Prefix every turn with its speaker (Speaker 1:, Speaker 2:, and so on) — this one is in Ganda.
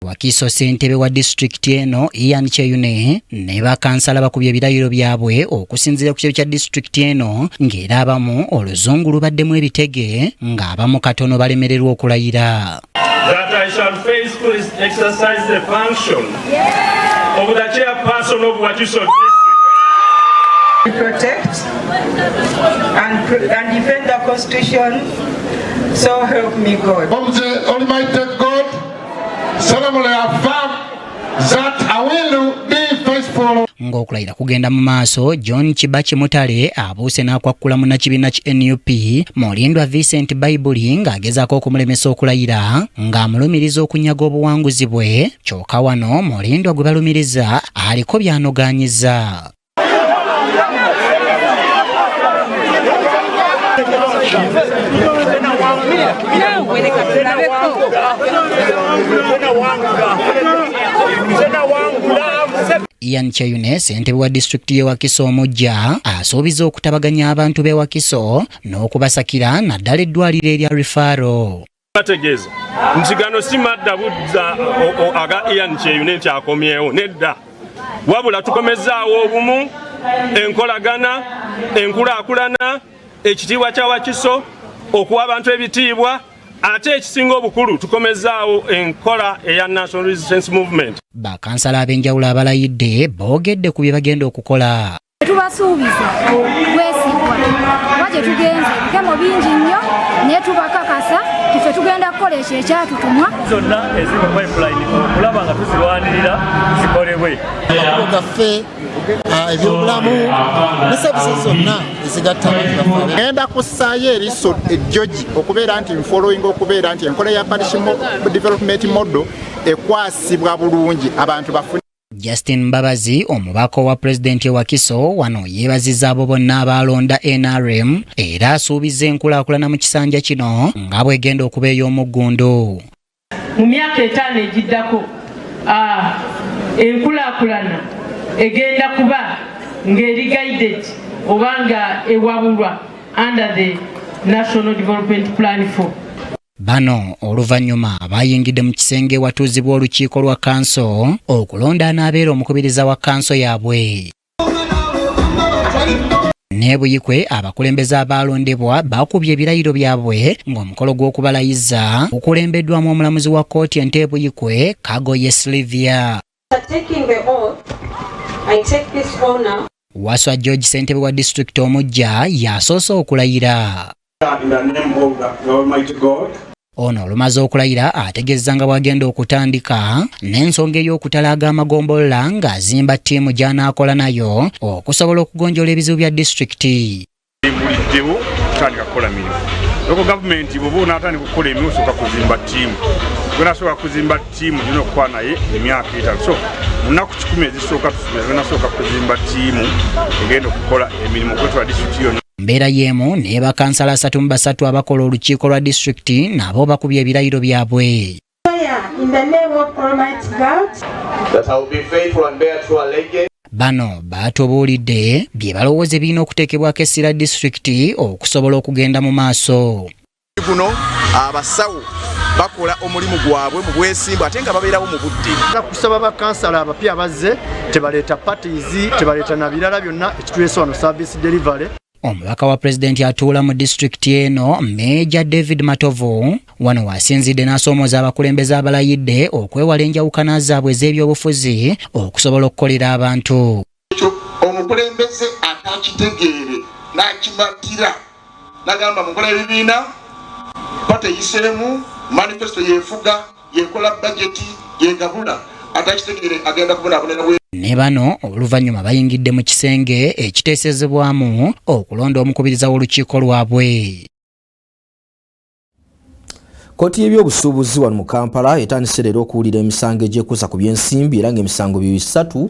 Speaker 1: Wakiso ssentebe wa disitulikiti eno Ian Cheyune ne bakansala bakubye ebirayiro byabwe okusinziira ku kibi kya disitulikiti eno ng'era abamu oluzungu lubaddemu ebitege ng'abamu katono balemererwa okulayira.
Speaker 2: That I shall faithfully exercise the function of the chairperson of Wakiso district.
Speaker 3: To protect and defend the Constitution, so help me God.
Speaker 4: Almighty God, solemnly affirm that I will be faithful.
Speaker 1: Ng'okulayira kugenda mu maaso, John Kibachi Mutale abuuse n'akwakkula munnakibiina ki NUP Mulindwa Vincent Baibuli ng'agezaako okumulemesa okulayira ng'amulumiriza okunyaga obuwanguzi bwe, kyokka wano Mulindwa gwe balumiriza aliko by'anogaanyiza. Ian Cheyune ssentebe wa disitulikiti y'e Wakiso omujja asuubiza okutabaganya abantu b'e Wakiso n'okubasakira naddala eddwaliro erya Rifaro.
Speaker 2: Bategeeza nti gano si madda budda aga Ian Cheyune nti akomyewo nedda, wabula tukomezaawo obumu, enkolagana, enkulaakulana, ekitiibwa kya Wakiso, okuwa abantu ebitiibwa, ate ekisinga obukulu tukomezaawo enkola eya National Resistance Movement.
Speaker 1: Bakansala ab'enjawulo abalayidde boogedde ku bye bagenda okukola.
Speaker 5: Tubasuubiza bwesigwa waje tugenze ebigemo bingi nnyo naye tubakakasa tufe tugenda kukola ekyo ekyatutumwa.
Speaker 6: Zonna eziri mu pipeline okulaba nga tuzirwanirira zikolebwe.
Speaker 7: Amakubo gaffe ebyobulamu ne services zonna ezigatta abantu baffe.
Speaker 4: Ngenda kussaayo eriiso ejjogi okubeera nti following okubeera nti enkola ya parish development model ekwasibwa bulungi abantu bafune.
Speaker 1: Justin Mbabazi omubaka wa pulezidenti e Wakiso wano yeebazizza abo bonna abaalonda NRM era asuubiza enkulaakulana mu kisanja kino nga bw'egenda okuba ey'omuggundo.
Speaker 8: Mu myaka 5 egiddako enkulaakulana egenda kuba ng'eri guided oba nga ewabulwa under the National Development Plan 4.
Speaker 1: Bano oluvannyuma bayingidde mu kisenge watuuzibwa olukiiko lwa kanso okulonda anaabeera omukubiriza wa kanso yaabwe. Ne Buyikwe abakulembeze abaalondebwa bakubye ebirayiro byabwe ng'omukolo gw'okubalayiza gukulembeddwamu omulamuzi wa kkooti ente Buyikwe Kagoye Sylvia. Waswa George ssentebe wa disitulikiti omujja yasoose okulayira. Ono olumaze okulayira ategeezza nga bw'agenda okutandika n'ensonga ey'okutalaaga amagombolola ng'azimba ttiimu gy'anaakola nayo okusobola okugonjoola ebizibu bya disitulikiti.
Speaker 9: Buliddewo kutandika kukola mirimu. Loko gavumenti bw'oba onaatandika okukola emirimu osooka kuzimba ttiimu. Bw'onasooka kuzimba ttiimu gino okukola naye emyaka 3. So mu nnaku 10 ezisooka tusomera bw'onasooka kuzimba ttiimu egenda okukola emirimu okwetwala disitulikiti yonna. Mbeera y'emu ne bakansala 3 abakola olukiiko lwa disitulikiti nabo bakubye ebirayiro byabwe. Bano baatubuulidde bye balowooza birina okuteekebwako essira disitulikiti okusobola okugenda mu maaso.
Speaker 10: Guno abasawo bakola omulimu gwabwe mu bwesimbu ate nga babeerawo mu budde.
Speaker 7: Kusaba bakansala abapya bazze tebaleeta parties tebaleeta na birala byonna ekituleese wano service delivery.
Speaker 1: Omubaka wa pulezidenti atuula mu disitulikiti eno Major David Matovu wano wasinzidde n'asomooza abakulembeze abalayidde okwewala enjawukana zaabwe ez'ebyobufuzi okusobola okukolera abantu.
Speaker 4: Omukulembeze atakitegeere n'akimatira n'agamba mu nkola ebibiina bateyiseemu manifesto yeefuga yeekola bajeti yeegabula atakitegeere agenda kubonaabonera.
Speaker 1: Ne bano oluvannyuma bayingidde mu kisenge ekiteesezebwamu okulonda omukubiriza w'olukiiko lwabwe.
Speaker 11: Kkooti y'ebyobusuubuzi wano mu Kampala etandise leero okuwulira emisango egyekuusa ku by'ensimbi era ng'emisango 3